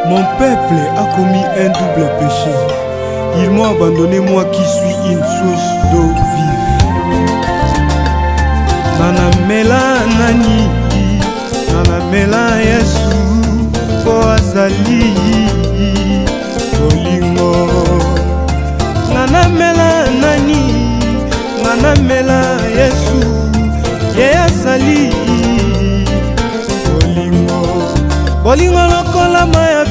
Mon peuple a commis un double péché. Ils m'ont abandonné, moi qui suis une source d'eau vive. Nanamela nani, nanamela Yesu, po azali bolingo. Nanamela nani, nanamela Yesu, ye azali bolingo. Bolingo lokola maya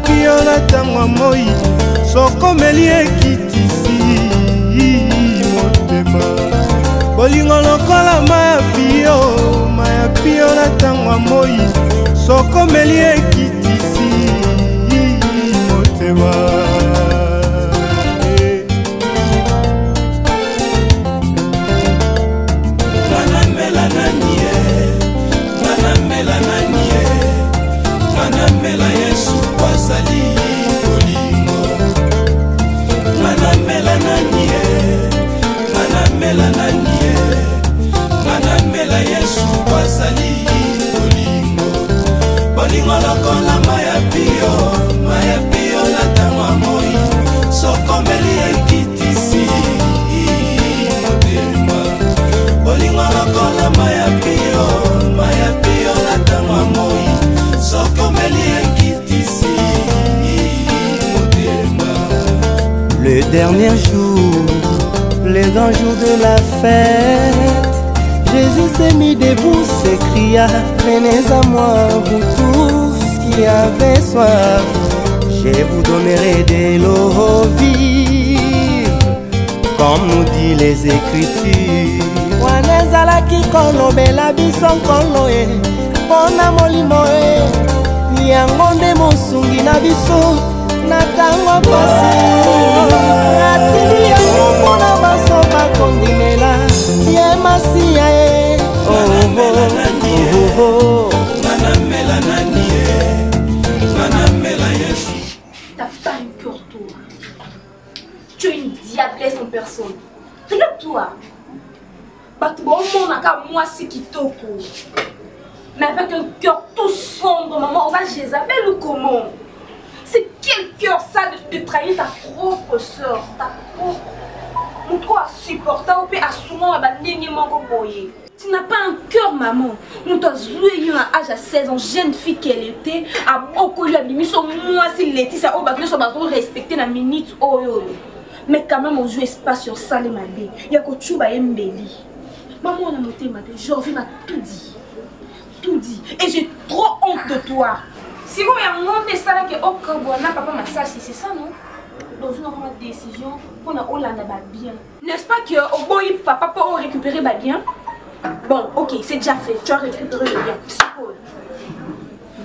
pio na tangwa moi, sokomeli ekitisi motema. Bolingo lokola maya pio na tangwa moi, sokomeli ekitisi motema. Manamela Yesu kwazali bolingo. Manamela nanie, manamela nanie, manamela Yesu kwazali bolingo. Bolingo lokola maya pio na tangwa moi, sokomeli ekitisi motema. Bolingo lokola maya pio na tangwa moi, le dernier jour, le grand jour de la fête, Jésus s'est mis debout, s'écria: venez à moi, vous tous qui avez soif, je vous donnerai de l'eau vive, comme nous dit les Écritures. Wanezalaki kolobela biso nkolo e, pona molimo e, yango nde mosungi na biso na tango pasi. Atili yango mpona baso bakondimela ye masiya e. Manamela nani e, manamela Yesu. T'as pas un cœur, toi. Tu es une diablesse en personne. Regarde-toi. Moi, c'est kitoko. Mais avec un cœur tout sombre, maman, on va Jézabel ou comment? C'est quel cœur ça de trahir ta propre soeur, ta propre. Mon toi supportable, puis assumant la tu n'as pas un cœur, maman. Nous t'as joué à âge à 16 ans, jeune fille qu'elle était, à beaucoup lui a mis son moi si Laetitia au bac, nous sommes respecter la minute oh. Mais quand même on joue espace sur ça les malais. Il y a que tu vas embellir. Maman on a monté ma tête, Georgie m'a tout dit. Tout dit. Et j'ai trop honte de toi. Si vous avez monté ça là que au Kabouana, papa m'a ça, c'est ça non? Dans une autre décision, on a Hollande bien. N'est-ce pas que au boy papa peut récupérer bien? Bon, ok, c'est déjà fait. Tu as récupéré le bien.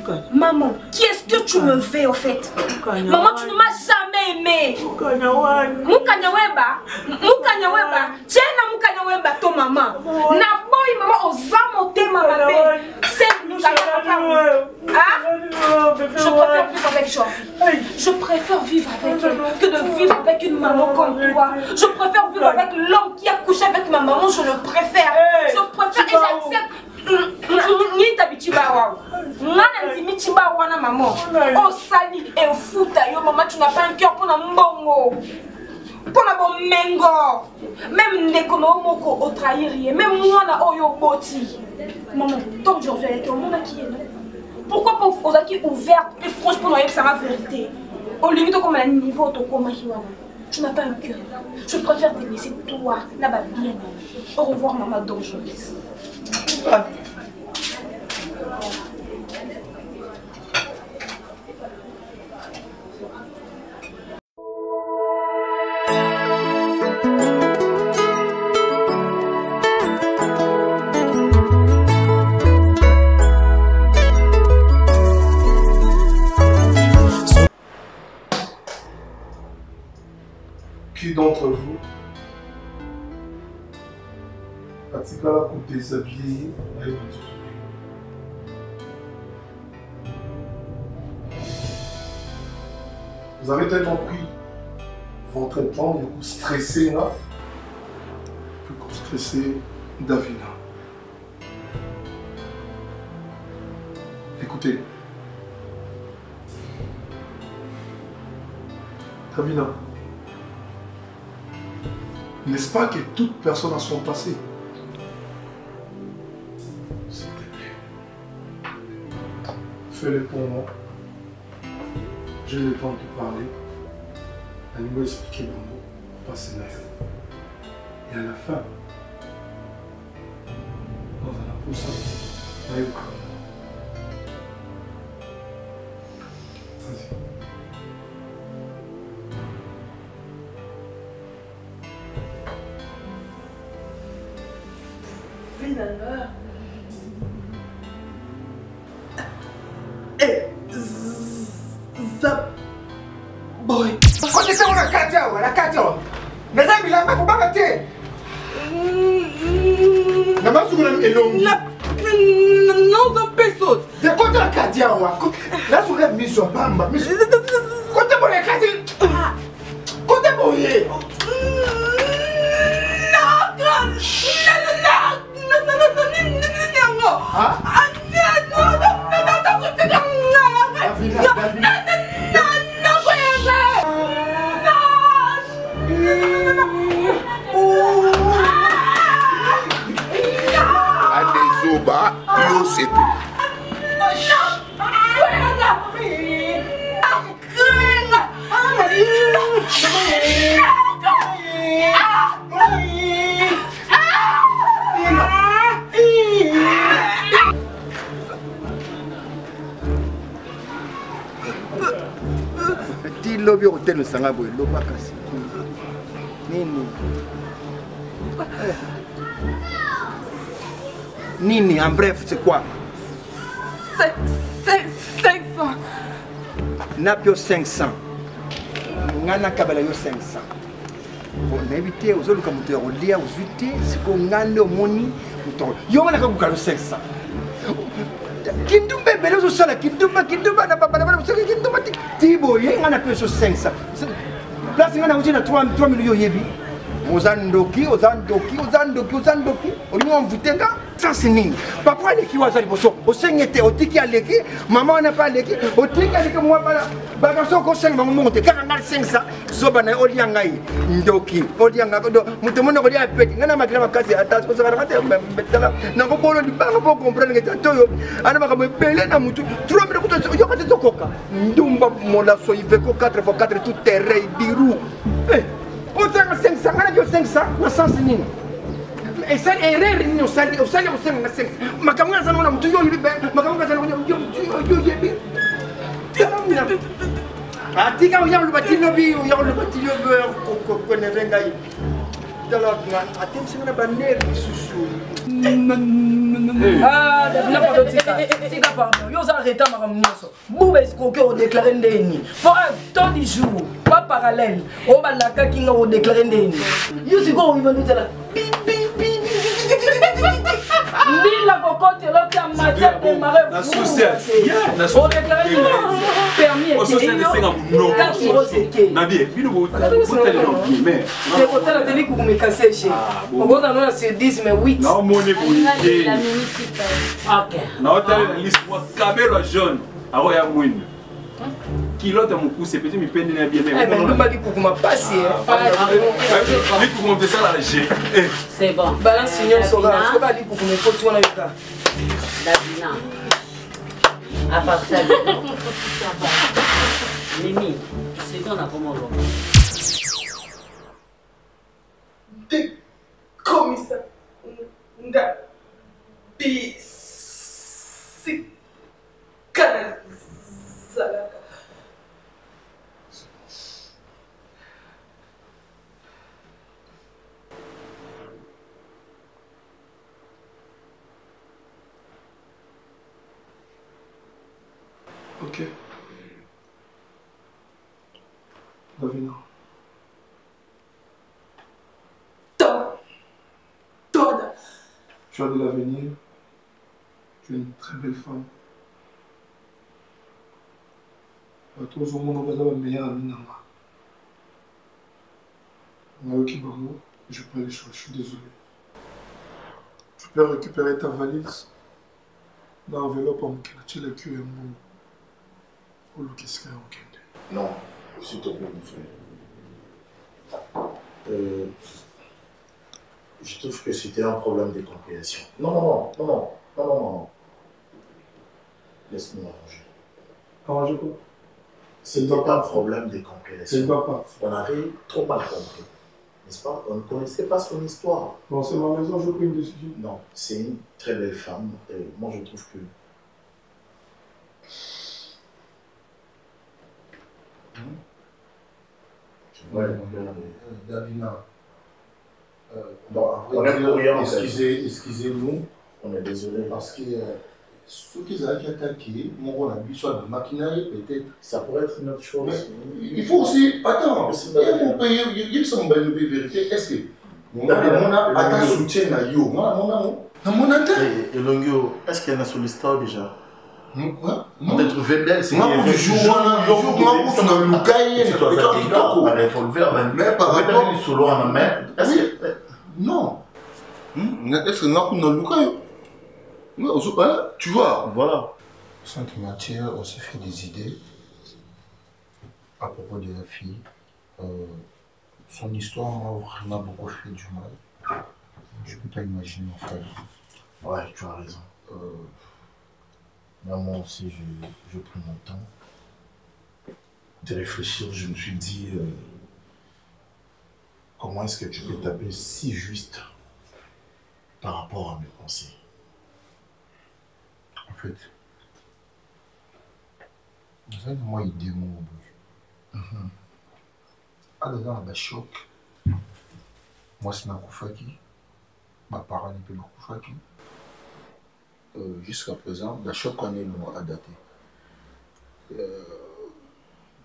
Okay. Maman, qui est-ce que tu me fais au fait? Maman, tu ne m'as jamais aimé. Mukanyaweba. Tiens, Mukanyaweba, ton maman. Na boy, maman, aux amotés, maman. C'est je préfère vivre avec elle que de vivre avec une maman comme toi. Je préfère vivre avec l'homme qui a couché avec ma maman. Je le préfère. Je préfère et j'accepte. Ni t'habitues à maman. Oh sali et fouta yo maman, tu n'as pas un cœur pour la mbongo. Pour la bon mengo. Même n'ekono moko au trahir même moi na oyo boti. Maman, tant que je reviens avec mon qui est. Pourquoi pas aux acquis ouvertes et franches pour noyer ça ma vérité. Au limite comme un niveau de coma tu n'as pas un cœur. Je préfère te laisser toi là-bas bien. Au revoir maman dangereuse. Qui d'entre vous pratique la coupe déshabillée avec un tout? Vous avez tellement pris votre temps, du coup stressé là, que vous stressez Davina. Davina, n'est-ce pas que toute personne a son passé? S'il te plaît, fais-le pour moi. J'ai le temps de te parler. Elle m'a expliqué mon mot, passé là. Et à la fin, dans un pouce, vas-y. Finalement. Zap. Boy. Quand tu es sur la carte, mais ça, il a pas pour battre. La masse sur le long. Non, pesos. De quoi tu as carte, là, sur la mission, bamba. Quand tu es pour la carte, quand tu es pour y Lobby hôtel Sangabo, Lobakasi. Nini, en bref, c'est quoi? 500. Napio 500. Ngana kabala yo 500. Bon, n'évitez aux autres comme tu as relié aux huit, c'est qu'on gagne au moni. Yo, on a kabukalo 500. Kindumbe belo so sala kindumba na papa na so kindumba tibo yenga na peso 500 place ngana uti na 3 millions yebi ozandoki olingo mvutenga ça c'est nini papa aleki wazali boso osengete otiki aleki maman na pas aleki otiki aleki moi bana so ko 5 bango monte 500 zoba na olianga yi ndoki olianga do muto mono ko dia peti ngana makila makasi atasi ko saka kate betala na ko bolo di bango po comprendre que toyo ana maka me pele na mutu 3 millions ko yo ka to koka ndumba mola so ive ko 4x4 tout terrain biru Otanga 500, ngana yo 500, na sens nini? Et ça erreur ni o sali 500. Makamanga sana na mtu yo yibe, makamanga sana yo yibe. Atika o yalo batilo bi, o yalo batilo ko ne venga yi. Dala atem sina banner susu. Ah, n'a pas de tika pardon. Yo za arrêter ma ramnyoso. Boube est-ce que on déclarer ndeni. Pour un temps du jour, pas parallèle. On va la kinga on déclarer ndeni. Yo si go on va nous là. La cocotte est là qui a matière de marée. La sociale. On déclare permis et sociale de 50 non. Nabi, il faut mais le côté la télé pour me casser chez. On va dans sur 10 mais 8. Non, mon époux. OK. Non, tu as la liste moi cabelo jaune. Alors il y a moins. Kilote mon coup c'est petit mais peine bien mais. Mais on va dire pour ma passer. Mais pour mon ça la G. C'est bon. Balance signal sur là. On va dire pour me faut tout on a eu ça. Davina. À part ça. Mimi, c'est qu'on a comment on Des commissaires. Nga. Des c'est canal. Ok. Davina. Tu as de l'avenir. Tu es une très belle femme. Tous au monde, on va avoir meilleur ami. Je peux aller, je suis désolé. Tu peux récupérer ta valise dans l'enveloppe en qui la queue et mon. Non, s'il te plaît, mon frère. Je trouve que c'était un problème de compréhension. Non. Laisse-moi arranger. Arranger quoi? C'était pas un problème de compréhension. C'est pas. On avait trop mal compris. N'est-ce pas? On ne connaissait pas son histoire. Bon, c'est ma maison, je prends une décision. Non, c'est une très belle femme. Et moi, je trouve que... Davina. On est pour rien. Excusez-nous. On est désolé. Parce que ceux qui ont attaqué, on a vu sur la maquinaire, peut-être. Ça pourrait être une autre chose. Mais il faut aussi. Attends, il faut payer. Il sont belles vérité. Est-ce que. On a attaqué soutien à Yo. On a attaqué. Et Longyo, est-ce qu'elle est sur l'histoire déjà? Peut-être Vendel, c'est un peu du jour, on a le cahier, mais par rapport au solo en main, non. Est-ce que nous avons le cahier? Tu vois, voilà. Sainte matière, on s'est fait des idées à propos de la fille. Son histoire m'a beaucoup fait du mal. Je ne peux pas imaginer mon frère. Ouais, tu as raison. Moi aussi, je prends mon temps de réfléchir. Je me suis dit, comment est-ce que tu peux taper si juste par rapport à mes pensées? En fait, vous avez moi idée mon bout. Alors dans le choc, moi c'est ma koufaki, ma parole n'est plus ma koufaki. Jusqu'à présent, la choc qu'on est à dater.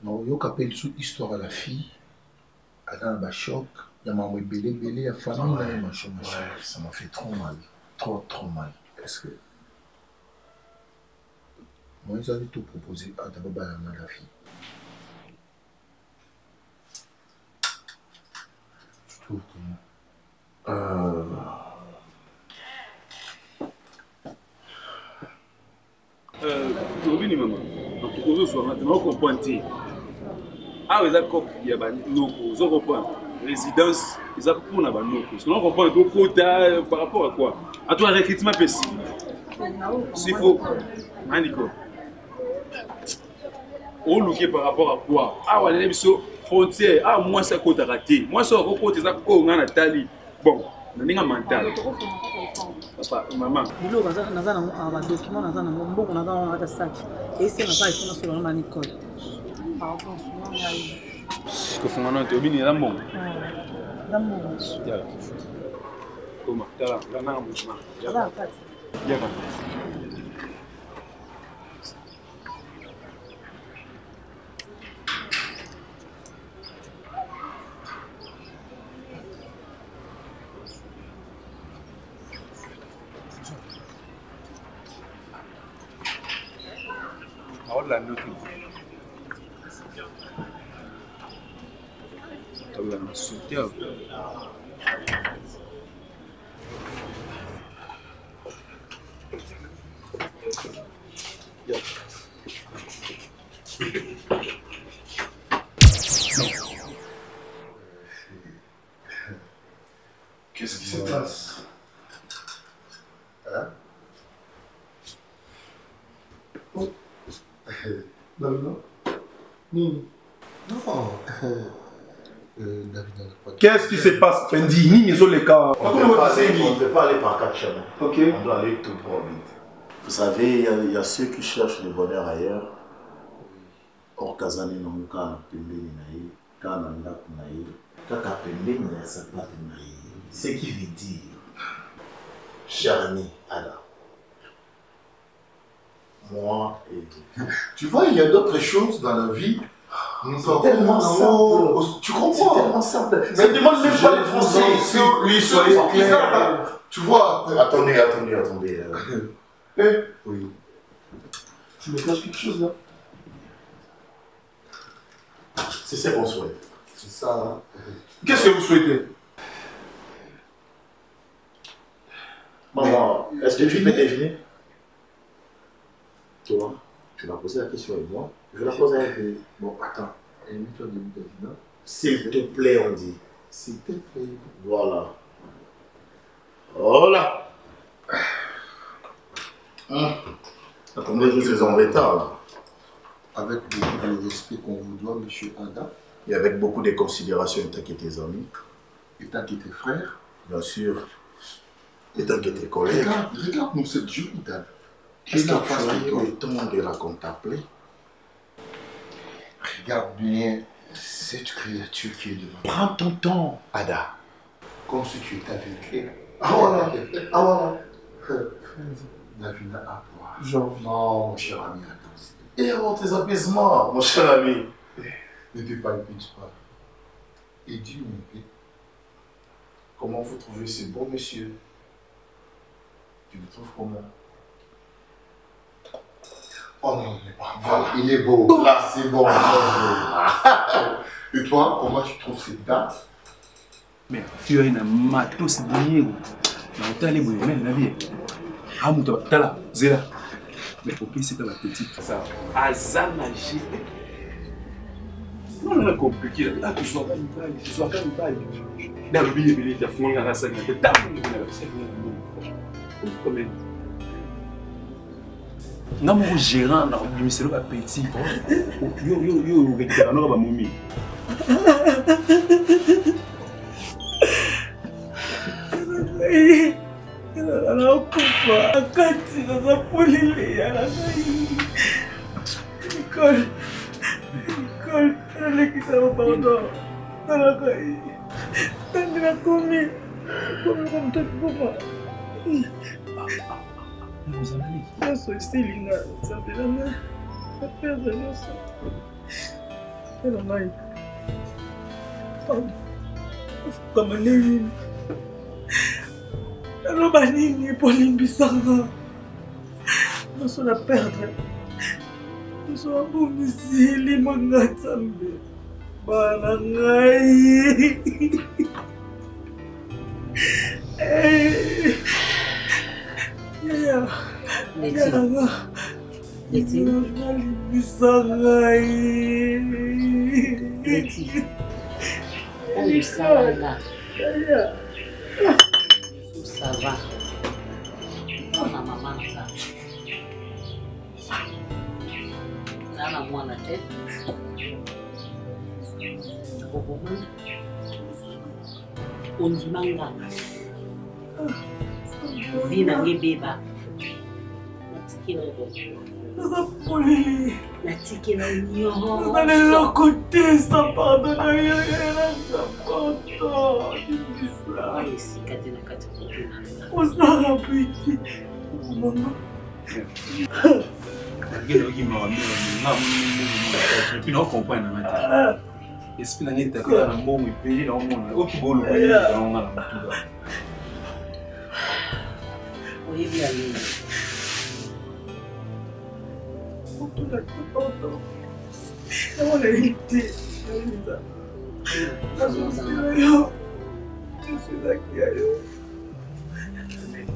Non, il y a une histoire à la fille, dans le choc, il y a un belé, il y a famille, il y a machin. Ça m'a fait trop mal, trop mal. Est-ce que moi, ils avaient tout proposé à d'abord la fille. Tu trouves comment? Tobini maman, on se maintenant on comprend ti. Ah oui, d'accord, il y a ban loko, on comprend. Résidence, ils ont pour na ban loko. Sinon on comprend tout quota par rapport à quoi? À toi recrutement pessi. S'il faut, Manico. On look par rapport à quoi? Ah ouais, les frontières. Ah moi ça côté raté. Moi ça côté ça ko ngana tali. Bon, naninga mental. Papa, maman. Bilo naza na ba document naza na mboko naza na ta sac. Et c'est na pas ifuna solo na Nicole. Pardon, souvent ngai. Ko fungana te obini la mbongo. D'amour. Ya. Comment? Tala, la na mbongo. Ya. Ya. La note. La soutien. Qu'est-ce qui se passe? Hein? Davina? Nini? Non. Davina. Qu'est-ce qui se passe? Fendi, Nini, ils ont les cas. On ne peut pas aller par quatre chemins. Ok. On doit aller tout droit vite. Vous savez, il y a ceux qui cherchent le bonheur ailleurs. Or, Kazani non ka pembeni naïe, kana ndaku naïe, kaka pembeni na sapate naïe. Ce qui veut dire, cher ami Ada, moi et... Tu vois, il y a d'autres choses dans la vie. C'est tellement simple. Tu comprends? C'est tellement simple. Mais demande même pas les Français. Oui, soyez clairs. Tu vois? Attendez. Oui. Tu me caches quelque chose là? C'est ce qu'on souhaite. C'est ça. Qu'est-ce que vous souhaitez? Maman, est-ce que tu peux deviner? Toi, tu m'as posé la question avec moi. Je la pose avec lui. Bon, attends. Mets-toi debout, Davina. S'il te plaît, on dit. S'il te plaît. Voilà. Voilà. Attendez, je suis en retard là. Avec beaucoup de respect qu'on vous doit, monsieur Ada. Et avec beaucoup de considération, tant que tes amis. Et tant que tes frères. Bien sûr. Et tant que tes collègues. Regarde-nous cette jolie dame. Est-ce que tu as eu le temps de la contempler? Regarde bien cette créature qui est devant. Prends ton temps, Ada. Comme si tu étais avec elle. Ah voilà. Ah voilà. Davina à toi. J'en vis. Non, mon cher ami, attends. Et avant tes apaisements, mon cher ami. Ne te palpite pas. Et dis-moi, comment vous trouvez ce beau monsieur? Tu le trouves comment? Oh non, il est pas. Voilà, il est beau. Là, c'est bon. Et toi, comment tu trouves cette dame? Mais tu as une matos de mais vous même la vie. Ah, mon tala, zéla. Mais au plus, c'est la petite. Ça, Azan magique. Non, non, compliqué. Là, tu sois pas une balle, tu sois pas une balle. Dans le billet, il y a fond dans la salle. Tu as quand même. Non, mon gérant, c'est le petit. Yo, récupère la momie. Anakufa akati nazapulilia Nicole alekita pardon nanakai tandina komi kwa mtoto baba nyonso esilinga nzambelanga apeza nyonso ela ngai fukama nini aloba nini mpo limbisanga nyonso na perdre nyonso abomisi elimanga nzambe bana ngai yayanga nalimbisa ngai Ça va. On a maman là. Là, la moi la tête. On dit manga. Vina ngebeba. La tiki na union. On est là côté ça pardon rien Osara petit. Maman. Puis on comprend na esprit na ngeta ka na mbongo ipeli na omona okibolo kwa na ngala matuba. Oui bien. Tout à coup on est été. Je suis là qui a eu.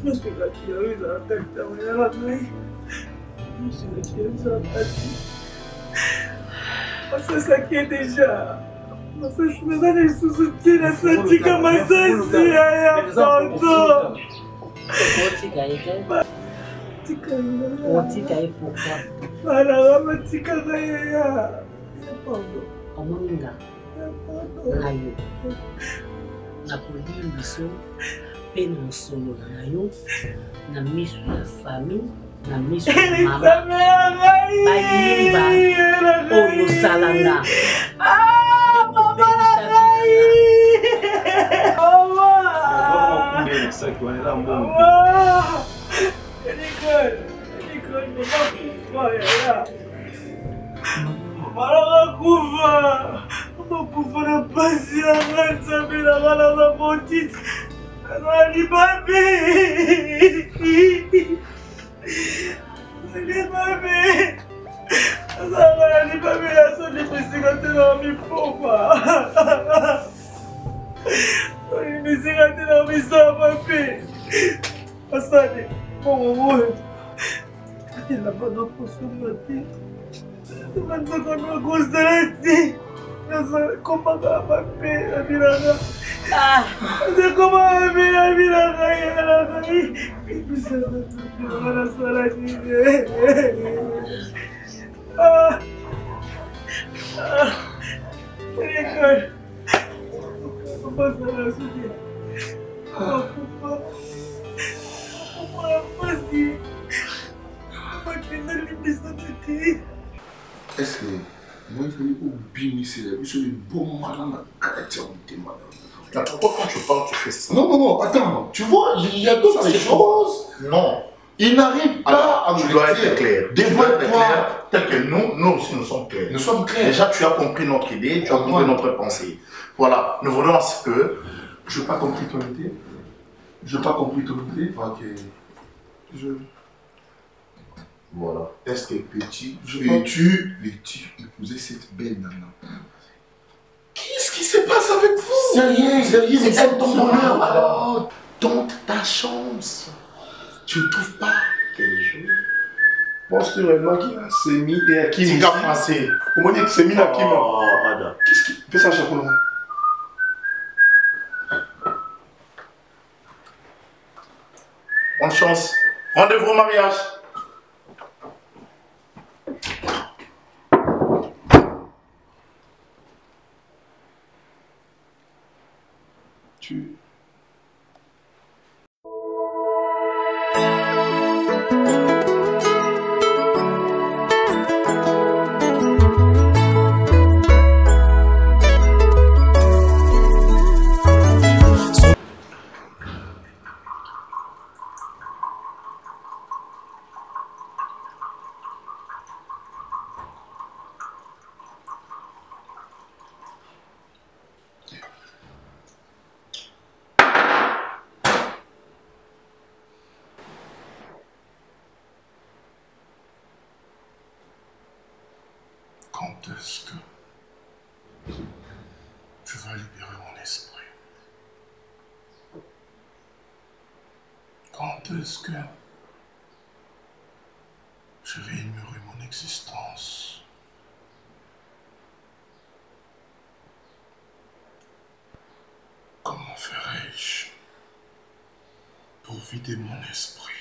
Je suis là qui a eu la tête de la nuit. Je suis là qui a eu la tête. C'est ça qui est déjà. C'est ça qui est sous-soutien. C'est ça qui est comme ça. C'est voilà, matika ya. Omoninga. Nayo. Na kolia biso pe na solo na yo na misu ya famille na misu ya mama. Bayimba oyo salanga. Ah, mama ngai. Mama. Ça qui est là mbongo. Makufa na pasi yanga nzambe na ngala na motiti alibabe alibabe asolimisika te na mipoma olimisika te na misama mpe asali bongomoyo atela bana kosonga te banzaka na kosala te Comment va ma paix, la Vilanga? C'est comment la Vilanga? L'école. Pourquoi ça l'a soutenu? Pourquoi vas-y? Pourquoi tu n'as pas besoin de thé? Est-ce que moi, il fallait oublier c'est le bon malin à la Pourquoi quand tu parles, tu fais ça? Non, attends, tu vois, il y a d'autres choses. Non. Il n'arrive pas à tu dois être clair. Dévoile-toi. Tel que nous aussi, nous sommes clairs. Nous sommes clairs. Déjà, tu as compris notre idée, tu as compris notre pensée. Voilà, nous voulons à ce que... Je n'ai pas compris ton idée. Ok. Voilà. Est-ce que petit, peux-tu épouser cette belle nana? Qu'est-ce qui se passe avec vous? Sérieux, c'est elle ton bonheur. Alors, tente ta chance. Tu ne trouves pas? Quel jeu? Pense-tu réellement qu'il a Semi et Hakim? C'est français. Comment dire que Semi et Hakim? Ada. Qu'est-ce qui fait ça, chapeau là? Bonne chance. Rendez-vous au mariage. Quand est-ce que tu vas libérer mon esprit? Quand est-ce que je vais ignorer mon existence? Comment ferai-je pour vider mon esprit?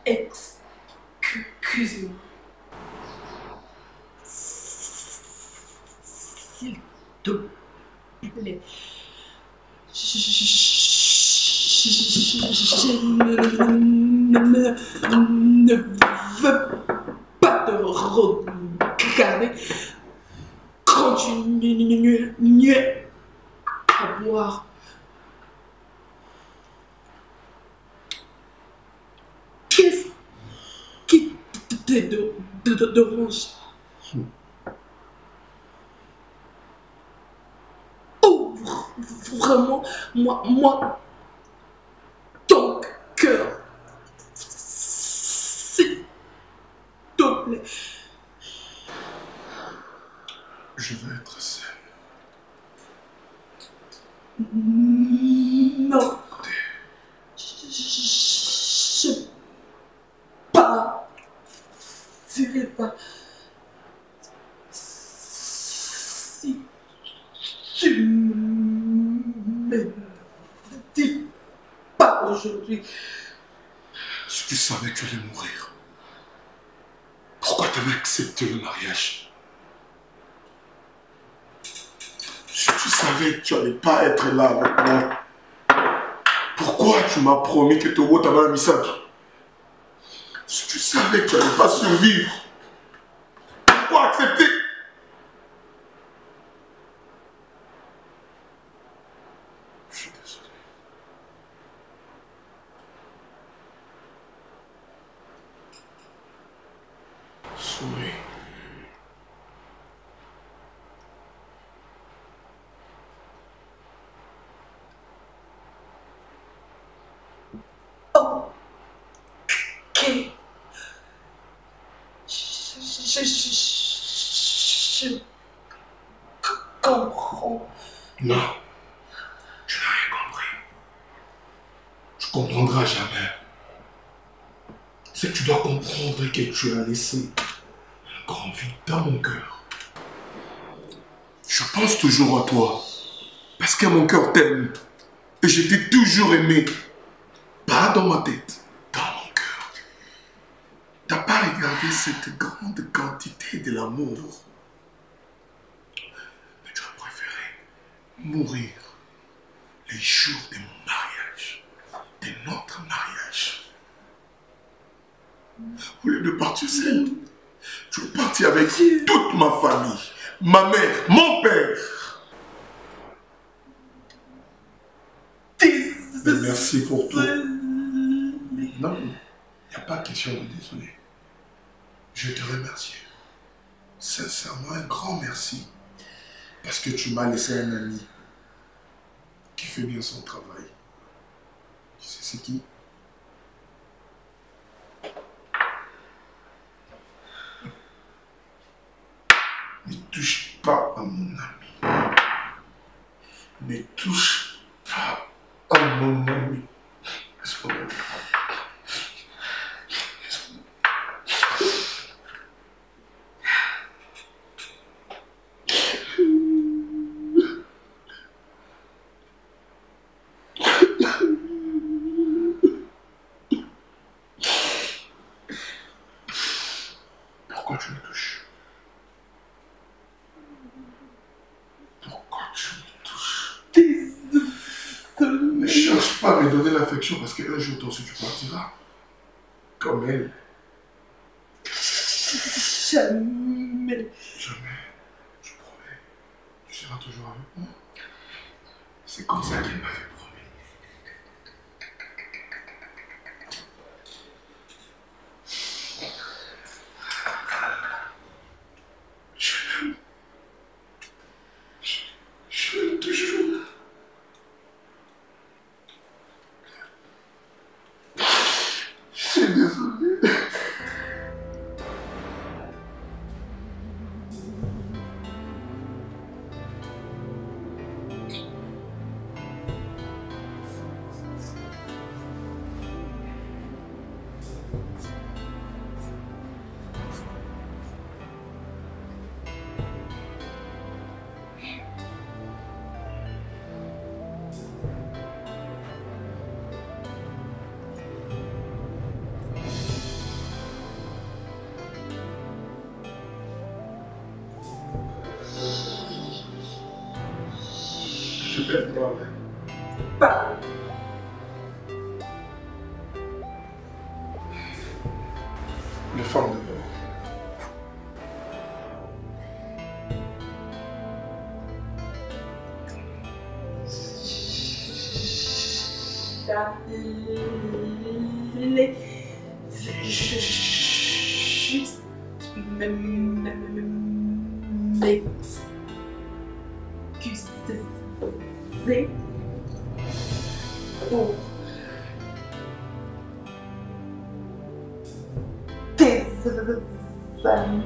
Excuse-moi. S'il te plaît. Je ne veux pas te regarder continuer à boire. Qu'est-ce qui te dérange? Oh, vraiment, moi, ton cœur, s'il te plaît. Je veux être seul. Non. Je partirai pas. Si tu me dis pas aujourd'hui. Si tu savais que tu allais mourir, pourquoi tu avais accepté le mariage? Si tu savais que tu n'allais pas être là avec moi, pourquoi tu m'as promis que tu allais mis ça? Si tu savais que tu n'allais pas survivre, pourquoi accepter? Je suis désolé. Souris. Je comprends. Non, tu n'as rien compris. Tu comprendras jamais. C'est que tu dois comprendre que tu as laissé un grand vide dans mon cœur. Je pense toujours à toi, parce que mon cœur t'aime. Et je t'ai toujours aimé. Pas dans ma tête, dans mon cœur. T'as pas regardé cette grande quantité de l'amour. Mais tu as préféré mourir les jours de mon mariage, de notre mariage. Au lieu de partir seul, tu es parti avec toute ma famille, ma mère, mon père. Mais merci pour tout. Non, il n'y a pas question de désolé. Je te remercie. Sincèrement, un grand merci. Parce que tu m'as laissé un ami qui fait bien son travail. Tu sais c'est qui? Ne touche pas à mon ami. Ne touche pas à mon ami. Laisse-moi. Pourquoi tu me touches? Pourquoi tu me touches? Ne cherche pas à me donner l'affection parce qu'un jour toi aussi tu partiras. Comme elle. Jamais. Jamais. Je promets. Tu seras toujours avec moi. C'est comme ça qu'elle m'avait promis. Je l'aime toujours. Je suis désolé. Je vais te parler. Pas. Les femmes de l'eau. Juste m'excuser pour tes amis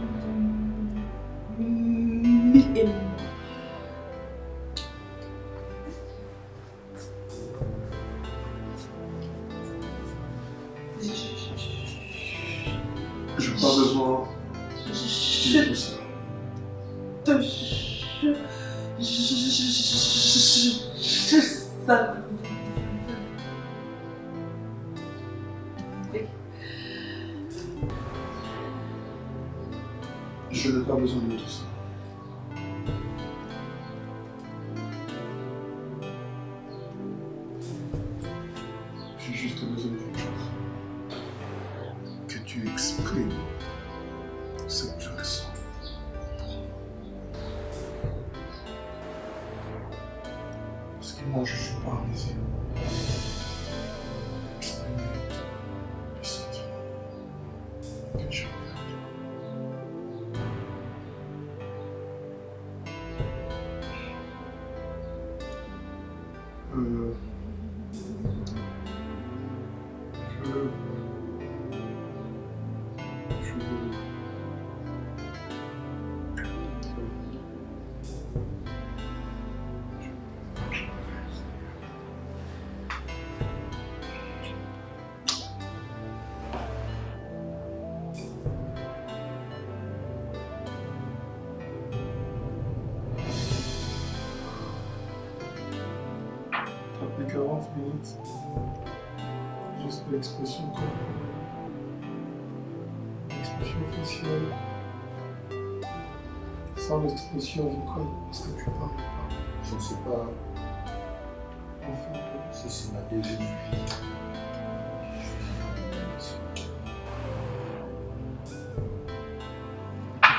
et moi. Je n'ai pas besoin de tout ça. Je n'ai pas besoin de tout ça. J'ai juste besoin d'une chose. Que tu tu exprimes ce que tu ressens. Parce que moi, je suis paralysé. Exprimer les sentiments que j'ai envers Après 40 minutes, juste l'expression corporelle, l'expression faciale, sans l'expression vocale, est-ce que tu parles pas? Je ne sais pas. Enfin, Si c'est ma deuxième vie.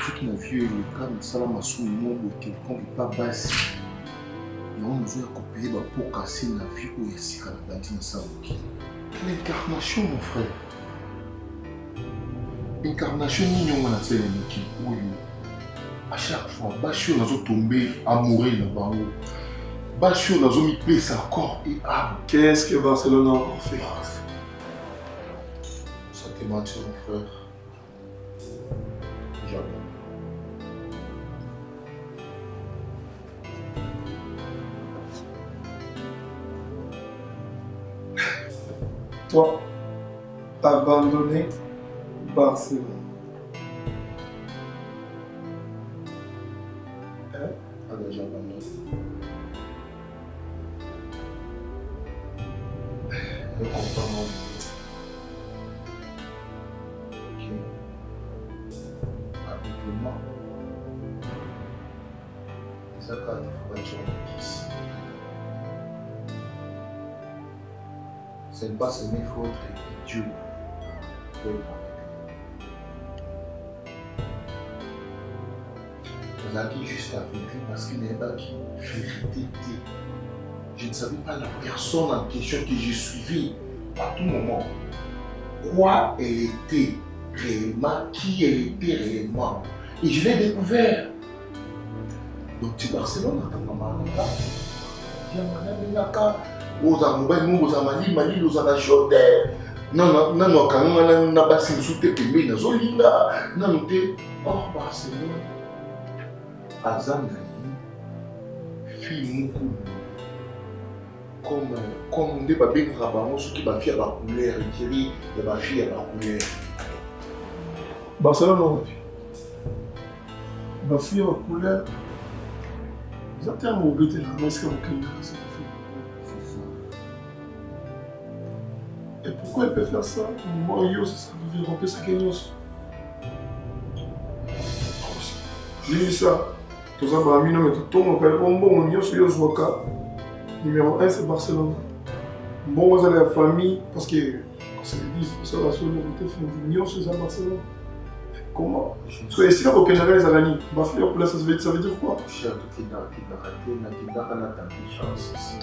Ce qui m'a vu est le cas, mais ça m'a soumis quelqu'un qui pas basse. Et on nous a coupé pour casser la vie où il y a si qu'à la bâtisse ça. L'incarnation, mon frère. L'incarnation, nous avons fait une équipe où à chaque fois, Bachio nous a tombé amoureux là-bas. Bachio nous a mis place à corps et âme. qu'est-ce que Barcelone a encore fait? Ça te mentir, mon frère. Jamais. Toi, abandonner Barcelone. Hein? Ah, déjà abandonné. Je comprends. Ok. Avec le moi. Ça va être voiture ici. Ce n'est pas seulement faute et Dieu. Vous avez juste la vérité parce qu'il n'est pas qui vérité. Je ne savais pas la personne en question que j'ai suivie à tout moment. Quoi elle était réellement, qui elle était réellement. Et je l'ai découvert. Donc tu Barcelone, à ta maman, aux amoureux, nous, aux amis, mani, aux amis, non, quand on a passé une soute payée, nous avons dit, non, oh, Barcelone, Azan, fille, comme on dit, bien grave, ce qui va faire la couleur, et Thierry, il va faire la couleur. Barcelone, on va faire la couleur. Vous avez tellement oublié la main, est-ce que vous avez ça? Et pourquoi elle peut faire ça? Moi, yo, ça devait remplir sa gagnance. J'ai dit ça. Tout ça, bah, mais tout le monde, bon, numéro 1, c'est Barcelone. Bon, vous avez la famille, parce que, quand c'est l'église, ça va sur le côté, c'est Barcelone. Comment? Parce que si là, au Canada, les Alani, ça veut dire quoi? Cher de Kida, qui n'a raté, n'a pas la chance ici.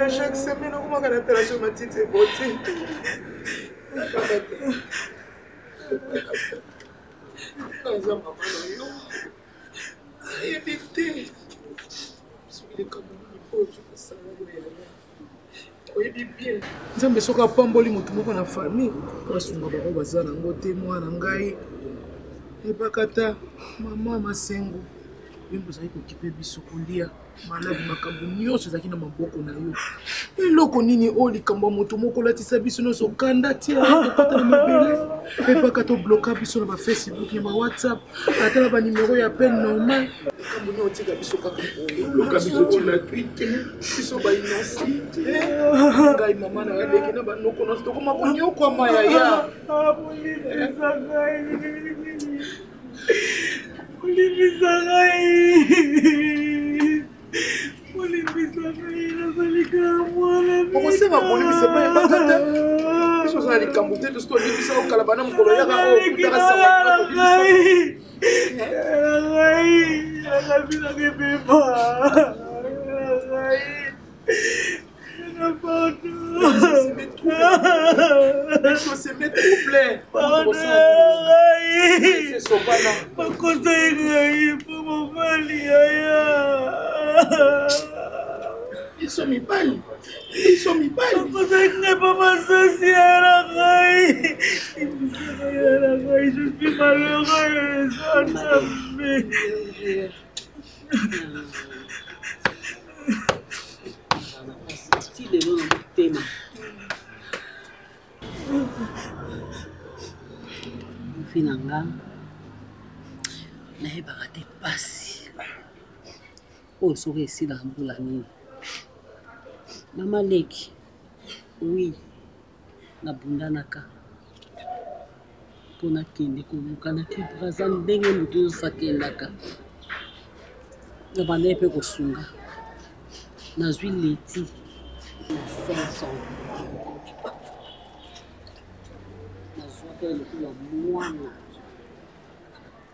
Chaque semaine, on va faire la sur ma petite beauté. évité. Les oyebi bien nzambe soki apamboli motu moko na famille basunga bango baza nango te mwana ngai ebaka ta mama masengo yo bozali kokipe biso kolia maladi makambo nyonso ezalaki na maboko na yo eloko nini oyo likambo ya moto moko olatisa biso nyonso kanda tia kokota na mabele ebaka tobloka biso na bafacebook na bawhatsapp ata na banimero ya appel normal likambo nini otika biso kaka bloka biso tina twitter biso bainonsi ngai mama na yaleki na banoko nyonso tokoma konyokwama yaya okosenga kolimisa pa yebaka te biso oza na likambo te biso tolibisa okala bana mokolo yaka okutaka se met troublé. Ils sont mis balles. Ils sont mis balles. Je suis malheureuse. Si les gens ont thème. Finanga. Na hebaka te pasi. Oh, soki esila mbula nini. Mama Leki, oui, nabundanaka. Pona kende koluka na te braza ndenge mutu nyonso akendaka. Nabanda mpe kosunga. Nazwi leti na 500. Nazwaka eloko ya mwana.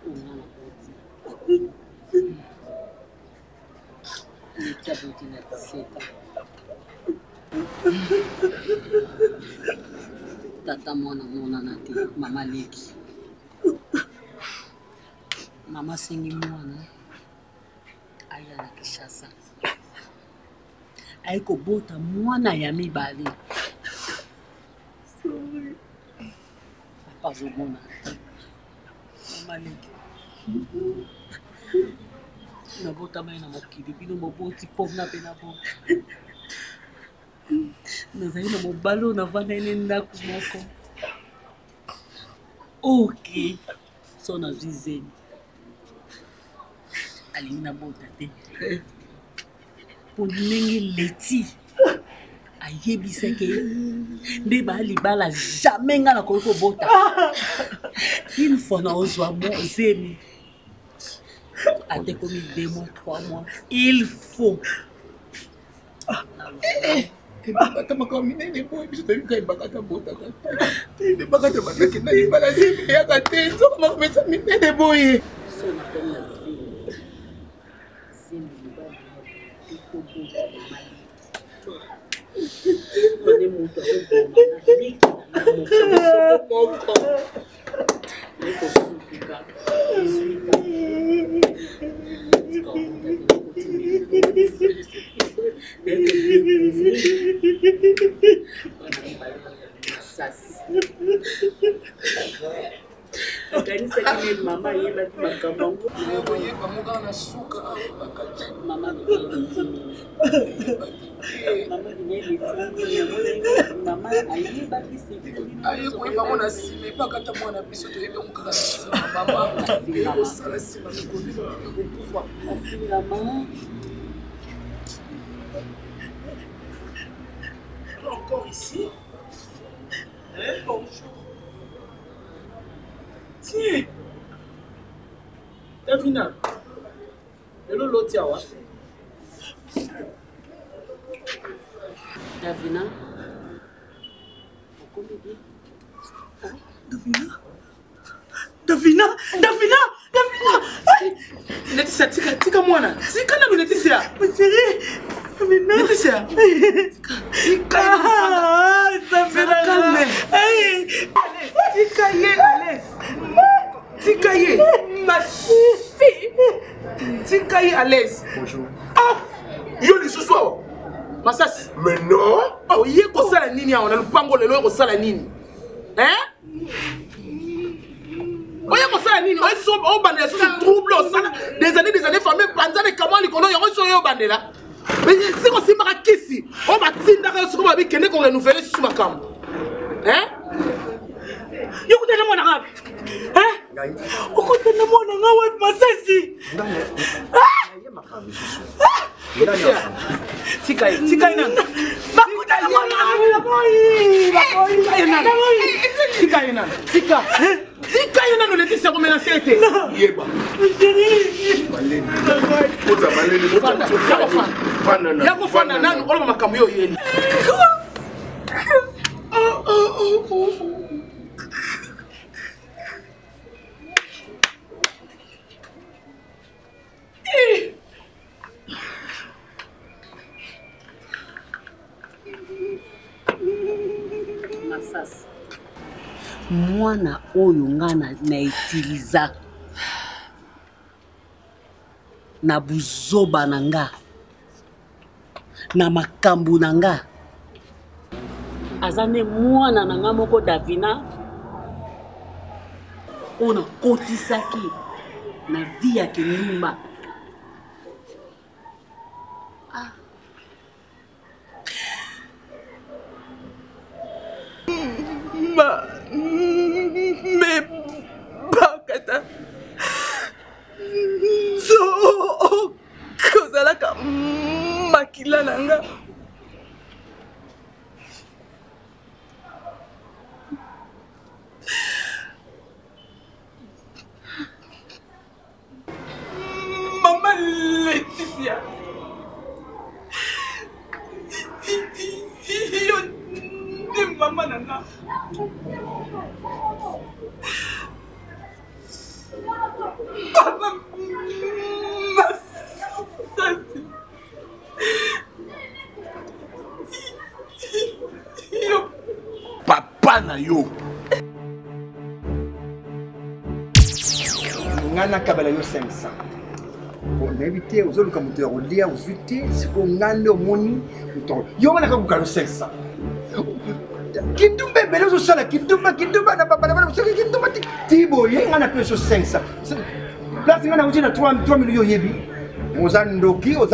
Mwana koti. Leti ya boti na 17 ans. Tata mwana monana te, mama Leki. Mama sengi mwana aya na Kinshasa. Aiko bota mwana ya mibale. Sorry. Papa zobona. Mama Leki. Na bota mai na mokili bino moboti pauvre na pena bo. Nazali na mobalo na vanda ene ndako moko. Ok. So na zizeni. Alingi na bota te. Pour ndenge leti. Ayebiseke. Nde ba libala jamais nga na koyoko bota. Une fois na ozwa mo zemi. Ate komi 2 mois, 3 mois. Il faut. Bakata makamine ne boy biso tayi kai bakata bota kata te bakata bakaki na libala zimi ya kate zo makamesa mine ne boy so na tena zimi libala iko bota malione muto ko liki na moko niko suka Mama yeba makambo yeba muga na suka mama mama ayeba kisi ayeko yeba mona sime pakata mwana biso to yeba muka na sime mama ko sala sime ko biso ko pouvoir maman encore ici. Bonjour. Tiens. Davina. Hello Lotiawa. Davina. Davina. Laetitia, tika mwana. Tika na Laetitia. Laetitia. Tika. Calme. Tika ye, Alès. Tika ye. Ma fille. Tikai à l'aise. Bonjour. Ah, yo les sous-soir. Masasi. Mais non. Oh, yé ko sala nini on a le pango le ko sala nini. Hein? Oye ko sala nini? Oye so o bandela so trouble o sala des années famille panza de comment likolo yo so yo bandela. Mais si on si maka kisi, on va tinda ka so ko ba bi kene ko renouveler sur makambo. Hein? Yo ko tena mona ngapi? Hein? O ko tena mona ngawe Masasi. Tikai nan. Bakuta na mona Tikai nan. Tikai nan no leti se ko menacer ete. Yeba. Kota maleni fana. Ya ko fana nan ko makambo yo yeni. Masasi. Mwana oyo ngana na utiliza na buzoba nanga na makambu nanga azane mwana nanga moko Davina ona kotisaki na vie ya Kindumba. Me bakata so kozalaka makila nanga Mama Laetitia yo ni mama nanga. Papa Masasi. Yo papa na yo. Ngana kabala yo 500. On a évité aux autres comme tu as roulé aux outils, c'est qu'on a le money. Yo on a comme 500. Kindumba belo so sala kindumba na papa na so kindumba tibo yenga na peso 500. Place ngana uti na 3 millions yebi. Ozandoki on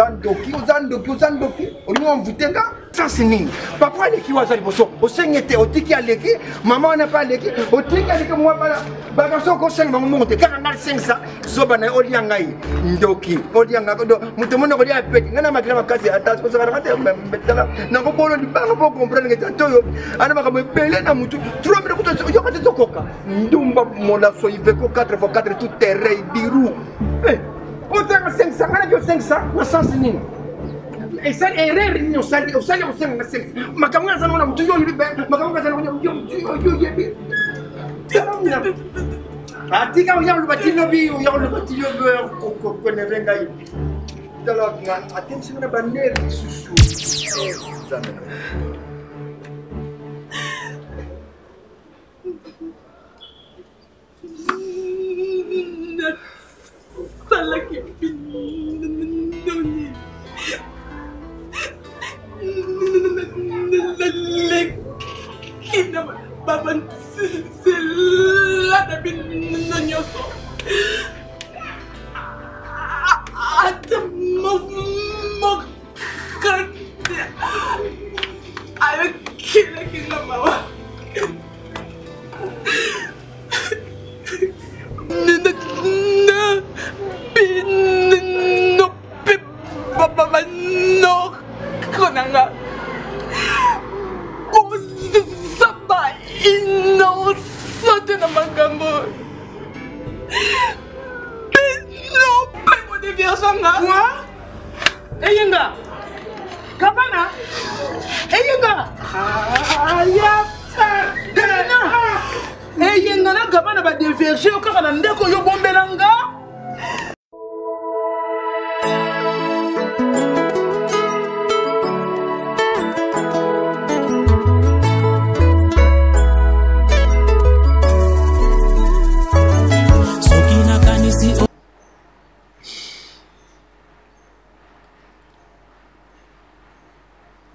mvutenga ça c'est nini papa aleki wazali boso osengete otiki aleki maman na pas aleki otiki aleki moi bala bagaso ko senga monte kaka ngal 500 zoba na oliangai ndoki olianga do muto mono ko dia peti ngana makila makasi atas ko sara kate mbetala na ko bolo di banga po comprendre que toyo ana makamo pele na mutu 3 minutes ko yo kate tokoka ndumba mola so iveko 4x4 tout terrain biru Otanga 500, ngana yo 500, na sens nini? Esa erreur ni osali 500. Makamwa sana na mtu yo libe, makamwa sana yo yebi. Atika yo lubatilo bi, yo lubatilo ko ne venga yi. Tala nga attention na bandere susu. Salaki pinoni lekina baba sela da pinonyoso mo kante ayo kila mawa Papa no konanga kusaba ino sote na magambo no pemo de viajanga quoi eyenga kabana eyenga aya dena eyenga na kabana ba diverger okaka na ndeko yo bombelanga.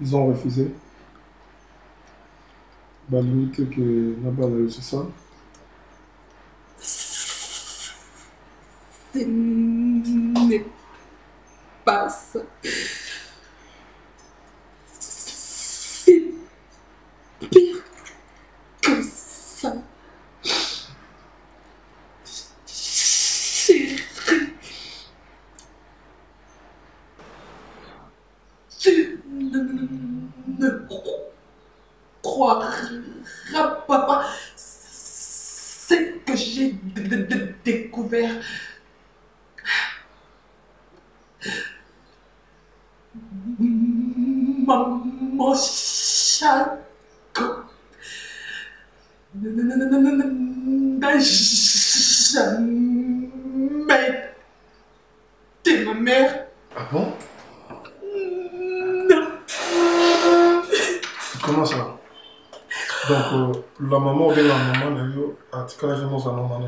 Ils ont refusé. Bah, limite que n'a pas réussi ça. Ce n'est pas ça. C'est pire que ça. Chérie. Tu ne croiras pas ce que j'ai découvert. Maman Chaco n'a jamais été ma mère. Ah bon? Non. Comment ça? Donc, la maman ou bien la maman, elle a dit que la maman,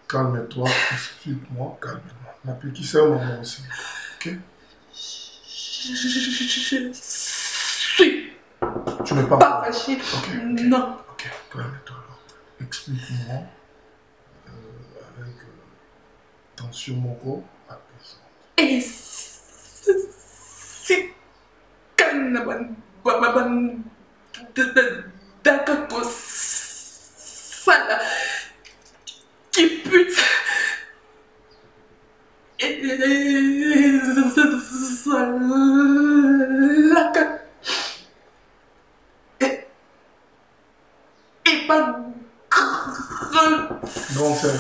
calme-toi, explique-moi, calme-moi. Ma petite sœur, maman aussi. Ok? Je suis Tu n'es pas fâchée. Ok. Non. Ok, calme-toi. Explique-moi avec tension, mon corps, apaisant. Et c'est Kanaban Dakako Sala qui pute. Et pas Non, c'est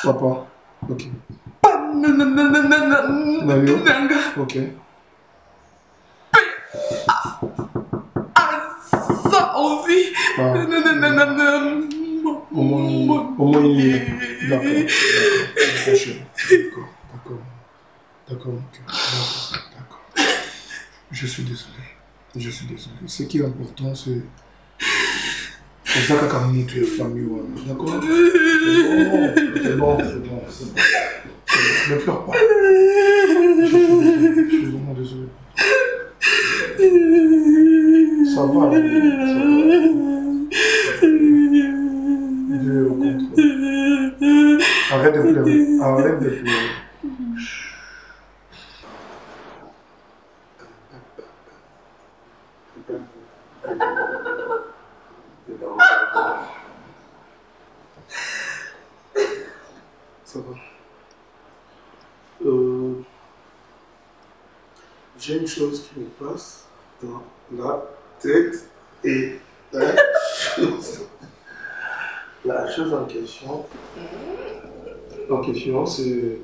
Papa, ok. Nayo, ok. Ça aussi. Au moins, il est. D'accord, mon cœur. D'accord. Je suis désolé. Ce qui est important, c'est. C'est ça qu'a amené tu es famille, d'accord? C'est bon. Ne pleure pas. Je suis vraiment désolé. Ça va. Dieu est au contrôle. Arrête de pleurer. Ça va. J'ai une chose qui me passe dans la tête et la chose en question c'est...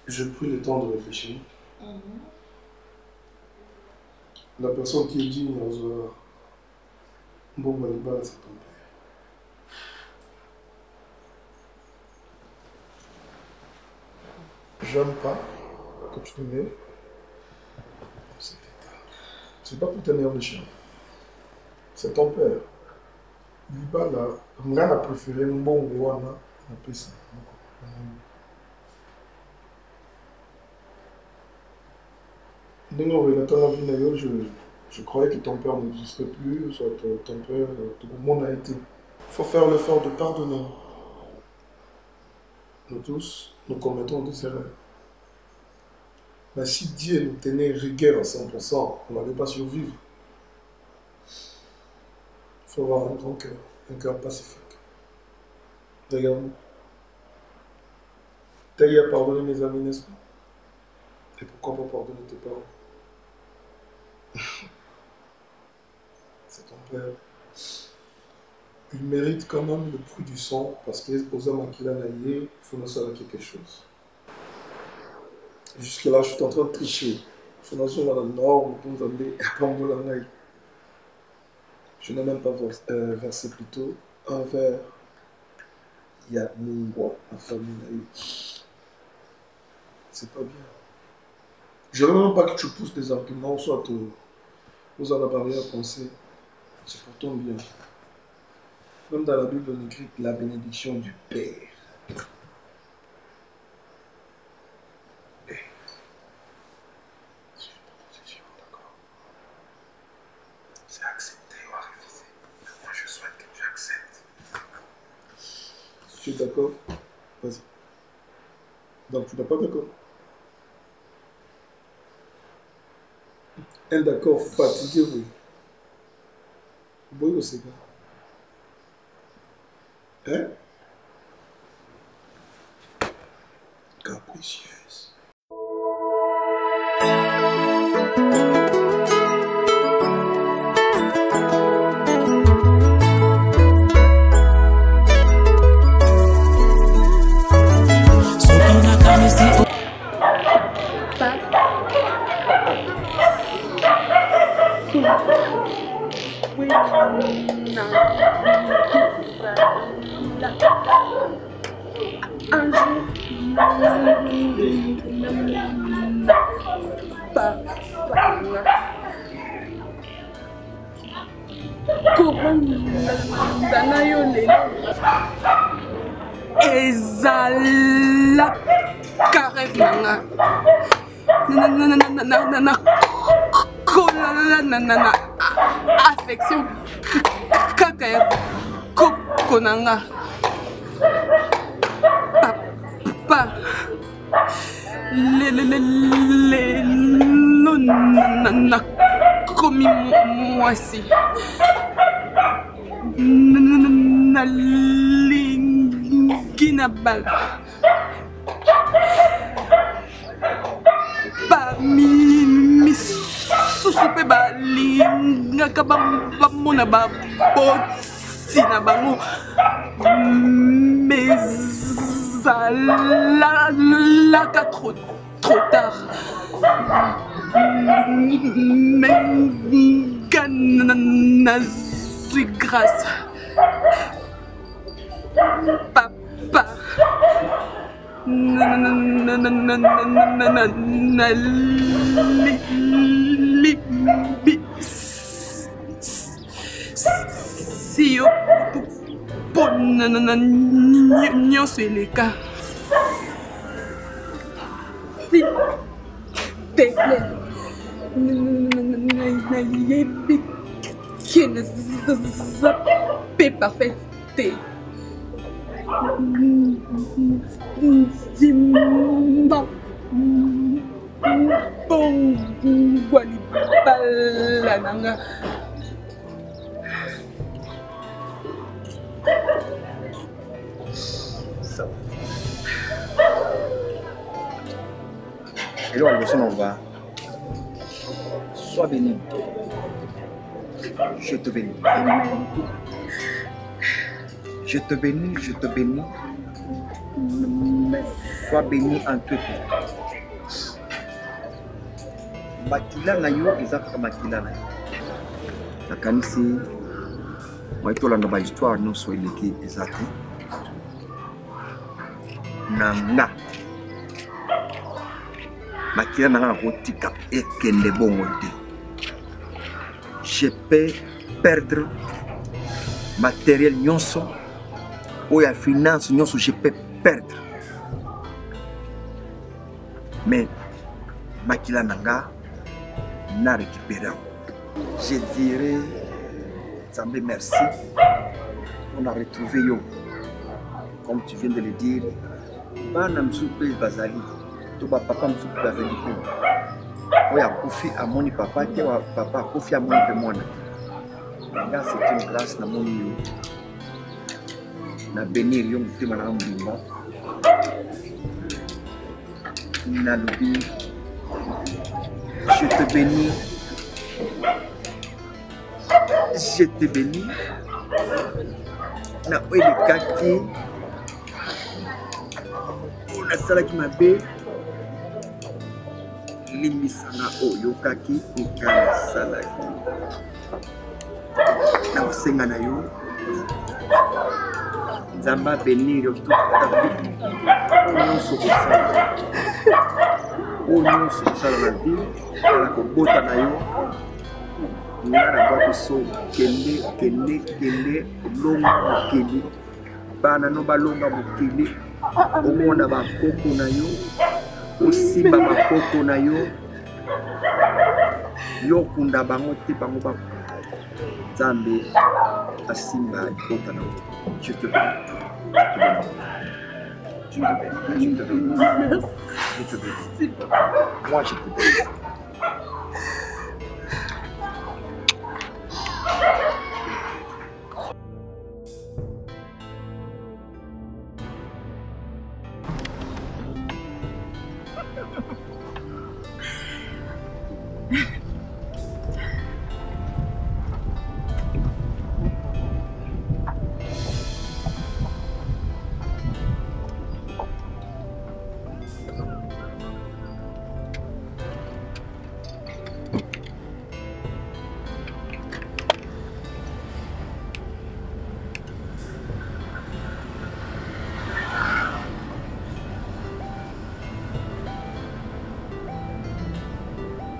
J'ai pris le temps de réfléchir. La personne qui est digne aux heures, bon, Balibala, c'est ton père. J'aime pas que tu te mets dans cet état. C'est pas pour tenir le chien. C'est ton père. Libala, on a préféré un bon Wana, un peu ça. Non, je croyais que ton père n'existait plus, soit ton père, tout le monde a été. Il faut faire l'effort de pardonner. Nous tous, nous commettons des erreurs. Mais si Dieu nous tenait rigueur à 100%, on n'allait pas survivre. Il faut avoir un grand cœur, un cœur pacifique. Regarde-moi. T'as eu à pardonner mes amis, n'est-ce pas? Et pourquoi pas pardonner tes parents? C'est ton père. Il mérite quand même le prix du sang parce que aux hommes qui l'ont il faut nous savoir quelque chose. Jusque là, je suis en train de tricher. Je n'ai même pas versé plutôt envers Yanniwa, la famille. C'est pas bien. Je ne veux même pas que tu pousses des arguments, soit aux à la barrière pensée. C'est pour ton bien. Même dans la Bible, on écrit la bénédiction du Père. C'est accepté ou à refuser. Moi, je souhaite que tu acceptes. Tu es d'accord? Vas-y. Donc, tu n'es pas d'accord? Un d'accord fatigué, oui. Oui, c'est bon. Hein? Capricieuse. Un jour, corona yo lelo ezalaka rêve nanga kolala affection kaka ya koko nanga papa lelo nakomi mwasi nalingi na bala misusu mpe balingaka bamona baboti na bango mezalaka trop tard menga nazwi grâce papa siyo mpona nyonso eleka s'il te plaît nayebi ke naza pe parfait te ndima mbongwa libala nanga Et là, on va. Sois béni. Je te bénis. Je te bénis, je te bénis. Sois béni en tout temps. Makila na yo ezaka makila na yo. Nakanisi waitolanda ba histoire nyonso eleki ezaki. Nanga. Makila nanga kotika ekende bongo te. Je peux perdre matériel nyonso ou ya finance nyonso je peux perdre. Mais makila nanga na récupérer. Je dirais Zambé merci. On a retrouvé yo. Comme tu viens de le dire, bana msupe bazali. Toba papa msupe bazali ko. Oya kofi amoni papa ke wa papa kofi amoni pe mwana. Là c'est une grâce na moni yo. Na bénir yo mutema na mbimba. Na lobi. Je te bénis. Je te bénis. na oyo elekaki oyo nasalaki mabe limbisanga oyo oyokaki nga nasalaki na kosenga na yo nzambe abenir yo toute ta vie oyo nyonso kosala oyo nyonso kosala na vie na kobota na yo nga na bwaki so kende longa mokili bana no balonga mokili omona bakoko na yo osimba bakoko na yo yokunda bango te bango bakunda nzambe asimba libota na yo. Je te bénis. Je te bénis. Je te bénis. Je te bénis. Moi je te bénis.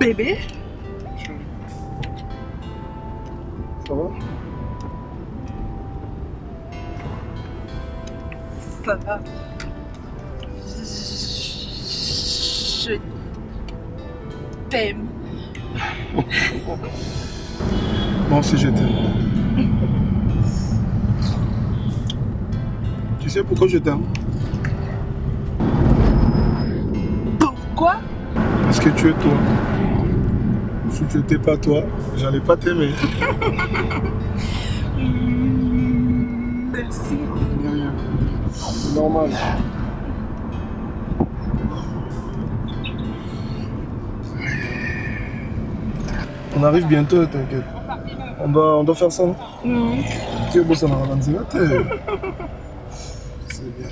Bébé? Ça va? Ça va. Je t'aime. Moi aussi je t'aime. Tu sais pourquoi je t'aime? Pourquoi? Parce que tu es toi. Si tu n'étais pas toi, j'allais pas t'aimer. Merci. Rien. C'est normal. On arrive bientôt, t'inquiète. On doit faire ça, non? Tu es beau, ça n'a rien à dire. C'est bien.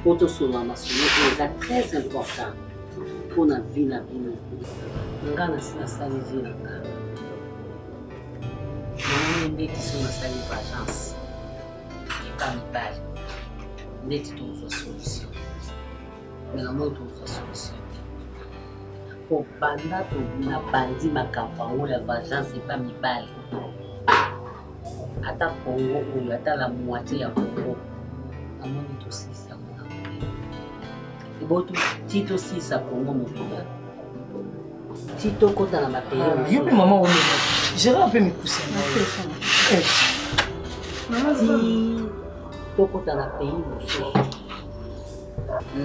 Auto solo masolo est très important pour la vie na bino. Nga na sali vie na nga. Na ndeti so na sali agence. Et pas mibali. Ndeti to fa solution. Mais la moto fa solution. Pour banda to na bandi makampa ou la agence et pas mibali. Ata Congo ou ata la moitié ya Congo. Amoni to sisa mona. Et boto tito sisa Congo motoba. Tito kota na mapeye. Yupi maman on est. Gérard un peu me pousser. Tito kota na pays mosusu.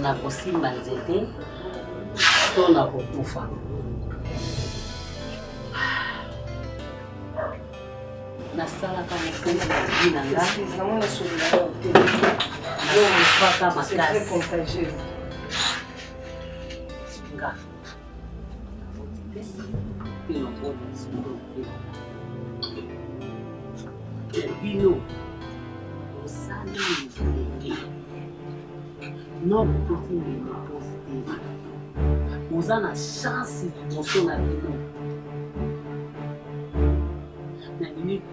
Na kosimba nzete to na kokufa. Nasalaka mokonzi na vie na nga namona solidarité yo mosaka makasi nga pino bona sindo bino osali ndenge non petit mino posté oza na chance liboso na bino na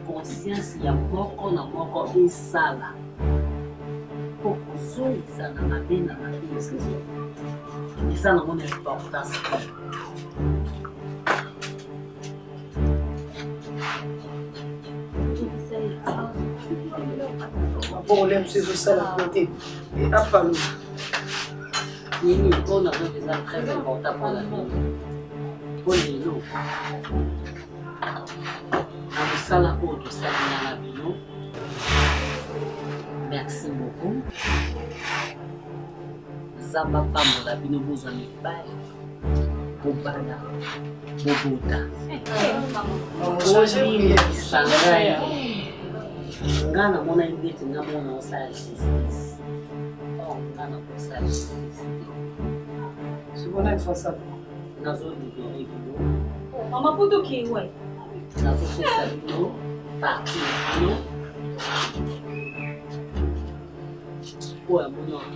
conscience ya moko na moko esala po kozongisa na mabe na mabe eza na mona importance problème c'est ça la côté et à pas nini mpona donc eza très important pour la vie lelo na mosala oyo tosalina na bino. Merci beaucoup. Zamba pambola bino bozwa mibali bobala bobota olimisa ngai nga namona neti nga mona osala justice nga nakosala justice nazolibere bino Mama puto ki we. Nazopesa bino parti bino oyo amona